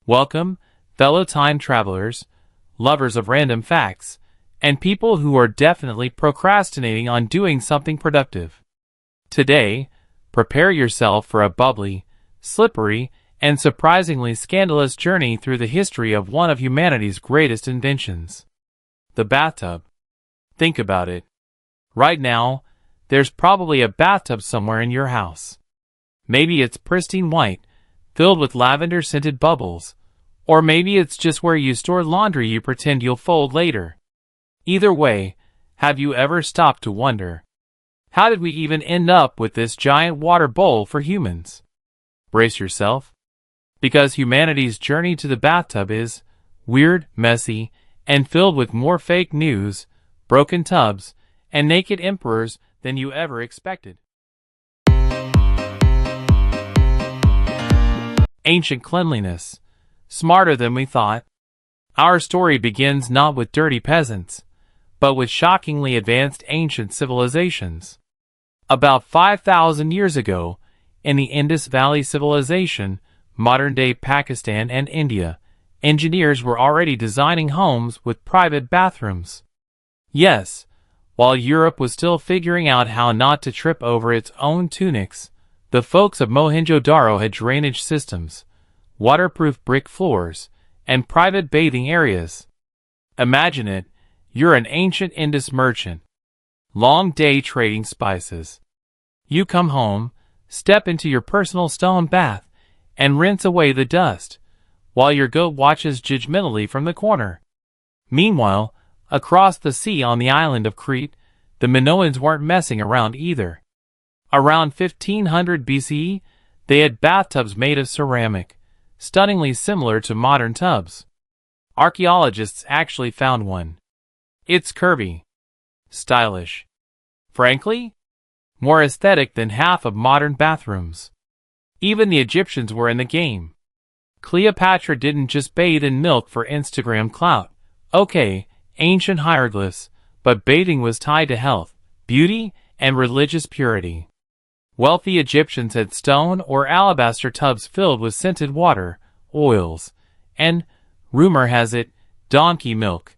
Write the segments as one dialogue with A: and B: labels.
A: Welcome, fellow time travelers, lovers of random facts, and people who are definitely procrastinating on doing something productive. Today, prepare yourself for a bubbly, slippery, and surprisingly scandalous journey through the history of one of humanity's greatest inventions, the bathtub. Think about it. Right now, there's probably a bathtub somewhere in your house. Maybe it's pristine white, filled with lavender-scented bubbles, or maybe it's just where you store laundry you pretend you'll fold later. Either way, have you ever stopped to wonder, how did we even end up with this giant water bowl for humans? Brace yourself, because humanity's journey to the bathtub is weird, messy, and filled with more fake news, broken tubs, and naked emperors than you ever expected. Ancient cleanliness. Smarter than we thought. Our story begins not with dirty peasants, but with shockingly advanced ancient civilizations. About 5,000 years ago, in the Indus Valley Civilization, modern-day Pakistan and India, engineers were already designing homes with private bathrooms. Yes, while Europe was still figuring out how not to trip over its own tunics, the folks of Mohenjo-Daro had drainage systems, waterproof brick floors, and private bathing areas. Imagine it, you're an ancient Indus merchant. Long day trading spices. You come home, step into your personal stone bath, and rinse away the dust, while your goat watches judgmentally from the corner. Meanwhile, across the sea on the island of Crete, the Minoans weren't messing around either. Around 1500 BCE, they had bathtubs made of ceramic, stunningly similar to modern tubs. Archaeologists actually found one. It's curvy, stylish, frankly, more aesthetic than half of modern bathrooms. Even the Egyptians were in the game. Cleopatra didn't just bathe in milk for Instagram clout. Okay, ancient hieroglyphs, but bathing was tied to health, beauty, and religious purity. Wealthy Egyptians had stone or alabaster tubs filled with scented water, oils, and, rumor has it, donkey milk.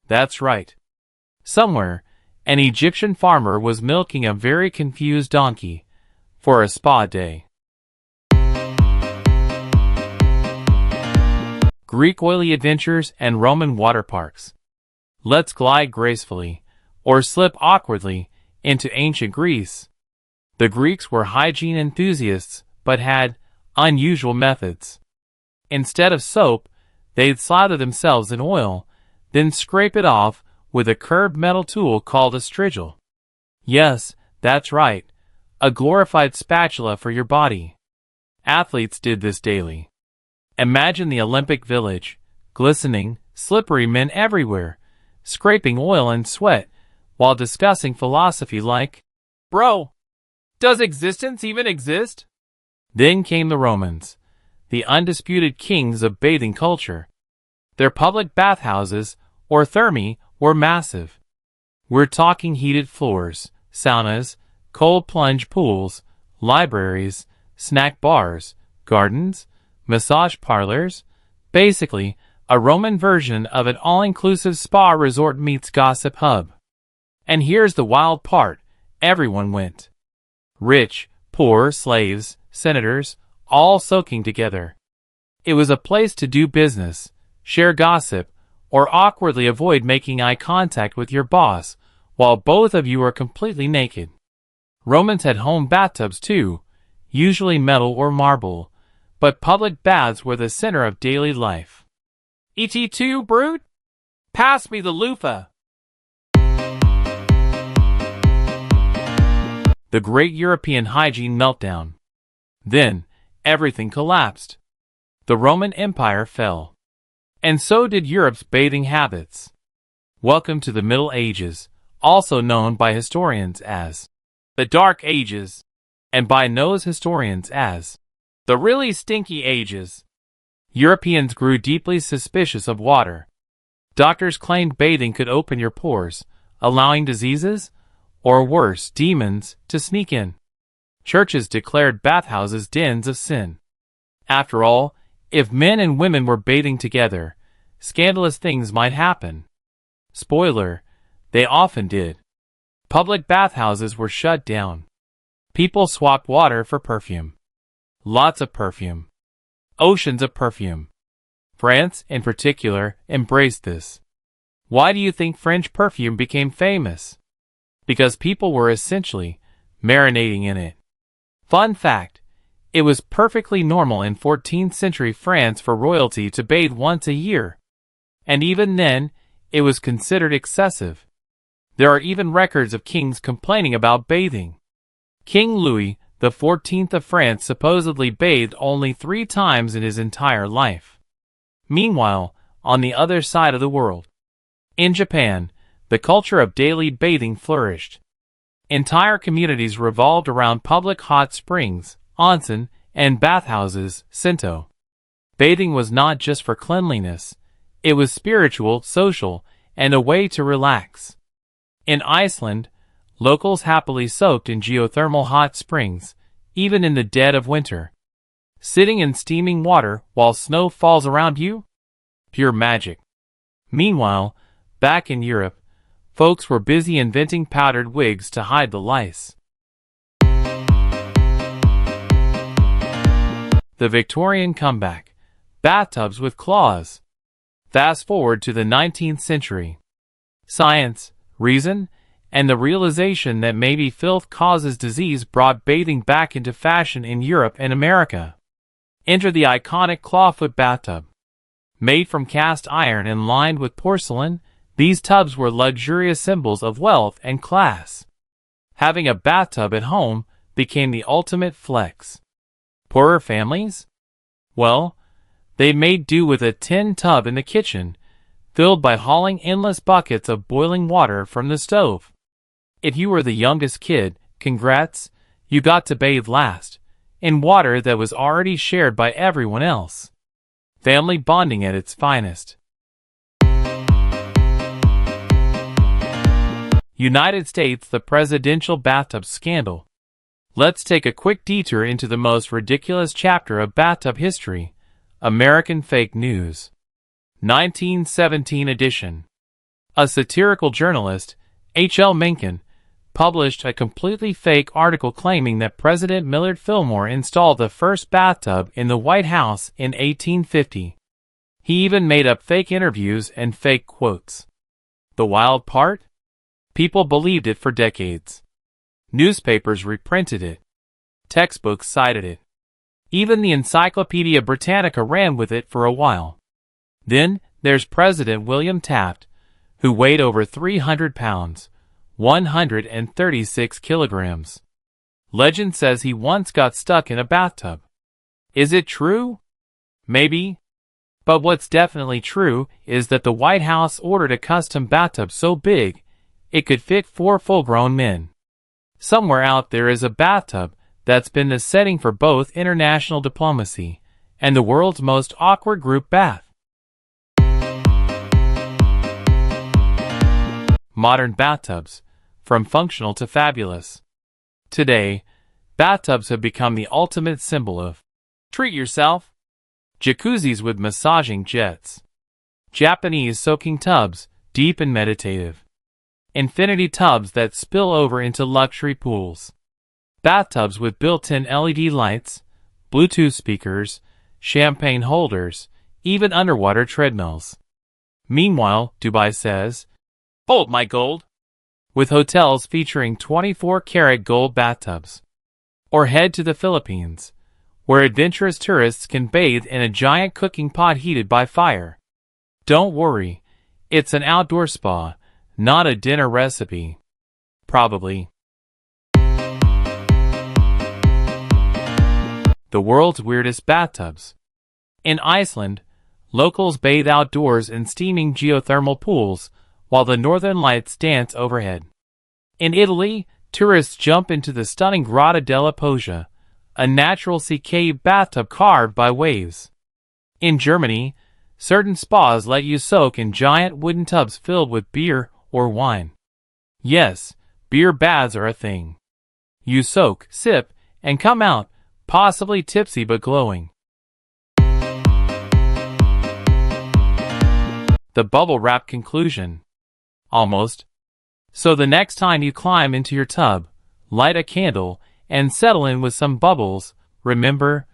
A: That's right. Somewhere, an Egyptian farmer was milking a very confused donkey for a spa day. Greek oily adventures and Roman water parks. Let's glide gracefully, or slip awkwardly, into ancient Greece. The Greeks were hygiene enthusiasts, but had unusual methods. Instead of soap, they'd slather themselves in oil, then scrape it off with a curved metal tool called a strigil. Yes, that's right, a glorified spatula for your body. Athletes did this daily. Imagine the Olympic Village, glistening, slippery men everywhere, scraping oil and sweat, while discussing philosophy like, "Bro, does existence even exist?" Then came the Romans, the undisputed kings of bathing culture. Their public bathhouses, or thermae, were massive. We're talking heated floors, saunas, cold plunge pools, libraries, snack bars, gardens, massage parlors. Basically, a Roman version of an all-inclusive spa resort meets gossip hub. And here's the wild part, everyone went. Rich, poor, slaves, senators, all soaking together. It was a place to do business, share gossip, or awkwardly avoid making eye contact with your boss while both of you are completely naked. Romans had home bathtubs too, usually metal or marble, but public baths were the center of daily life. "Et2, brute? Pass me the loofah." The Great European Hygiene Meltdown. Then, everything collapsed. The Roman Empire fell. And so did Europe's bathing habits. Welcome to the Middle Ages, also known by historians as the Dark Ages, and by nose historians as the really stinky ages. Europeans grew deeply suspicious of water. Doctors claimed bathing could open your pores, allowing diseases, or worse, demons, to sneak in. Churches declared bathhouses dens of sin. After all, If men and women were bathing together, scandalous things might happen. Spoiler, they often did. Public bathhouses were shut down. People swapped water for perfume. Lots of perfume. Oceans of perfume. France, in particular, embraced this. Why do you think French perfume became famous? Because people were essentially marinating in it. Fun fact, it was perfectly normal in 14th century France for royalty to bathe once a year. And even then, it was considered excessive. There are even records of kings complaining about bathing. King Louis XIV of France supposedly bathed only 3 times in his entire life. Meanwhile, on the other side of the world, in Japan, the culture of daily bathing flourished. Entire communities revolved around public hot springs, onsen, and bathhouses, sento. Bathing was not just for cleanliness, it was spiritual, social, and a way to relax. In Iceland, locals happily soaked in geothermal hot springs, even in the dead of winter. Sitting in steaming water while snow falls around you? Pure magic. Meanwhile, back in Europe, folks were busy inventing powdered wigs to hide the lice. The Victorian comeback. Bathtubs with claws. Fast forward to the 19th century. Science, reason, and the realization that maybe filth causes disease brought bathing back into fashion in Europe and America. Enter the iconic clawfoot bathtub. Made from cast iron and lined with porcelain, these tubs were luxurious symbols of wealth and class. Having a bathtub at home became the ultimate flex. Poorer families? Well, they made do with a tin tub in the kitchen, filled by hauling endless buckets of boiling water from the stove. If you were the youngest kid, congrats, you got to bathe last, in water that was already shared by everyone else. Family bonding at its finest. United States, the presidential bathtub scandal. Let's take a quick detour into the most ridiculous chapter of bathtub history, American fake news. 1917 edition. A satirical journalist, H.L. Mencken, published a completely fake article claiming that President Millard Fillmore installed the first bathtub in the White House in 1850. He even made up fake interviews and fake quotes. The wild part? People believed it for decades. Newspapers reprinted it. Textbooks cited it. Even the Encyclopedia Britannica ran with it for a while. Then, there's President William Taft, who weighed over 300 pounds, 136 kilograms. Legend says he once got stuck in a bathtub. Is it true? Maybe. But what's definitely true is that the White House ordered a custom bathtub so big, it could fit 4 full-grown men. Somewhere out there is a bathtub that's been the setting for both international diplomacy and the world's most awkward group bath. Modern bathtubs, from functional to fabulous. Today, bathtubs have become the ultimate symbol of treat yourself. Jacuzzis with massaging jets. Japanese soaking tubs, deep and meditative. Infinity tubs that spill over into luxury pools. Bathtubs with built-in LED lights, Bluetooth speakers, champagne holders, even underwater treadmills. Meanwhile, Dubai says, "Hold my gold," with hotels featuring 24-karat gold bathtubs. Or head to the Philippines, where adventurous tourists can bathe in a giant cooking pot heated by fire. Don't worry, it's an outdoor spa, not a dinner recipe. Probably. The world's weirdest bathtubs. In Iceland, locals bathe outdoors in steaming geothermal pools, while the northern lights dance overhead. In Italy, tourists jump into the stunning Grotta della Poggia, a natural sea cave bathtub carved by waves. In Germany, certain spas let you soak in giant wooden tubs filled with beer or wine. Yes, beer baths are a thing. You soak, sip, and come out, possibly tipsy but glowing. the bubble wrap conclusion. Almost. So the next time you climb into your tub, light a candle, and settle in with some bubbles, remember,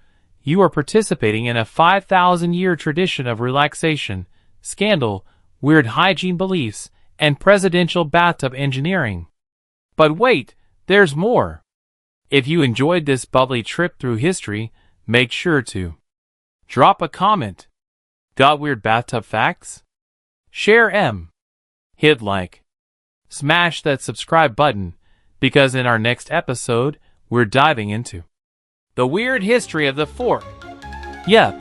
A: you are participating in a 5,000-year tradition of relaxation, scandal, weird hygiene beliefs, and presidential bathtub engineering. But wait, there's more. If you enjoyed this bubbly trip through history, make sure to drop a comment. Got weird bathtub facts? Share 'em. Hit like. Smash that subscribe button, because in our next episode, we're diving into the weird history of the fork. Yep,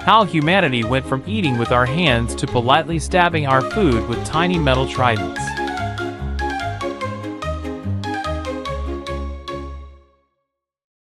A: how humanity went from eating with our hands to politely stabbing our food with tiny metal tridents.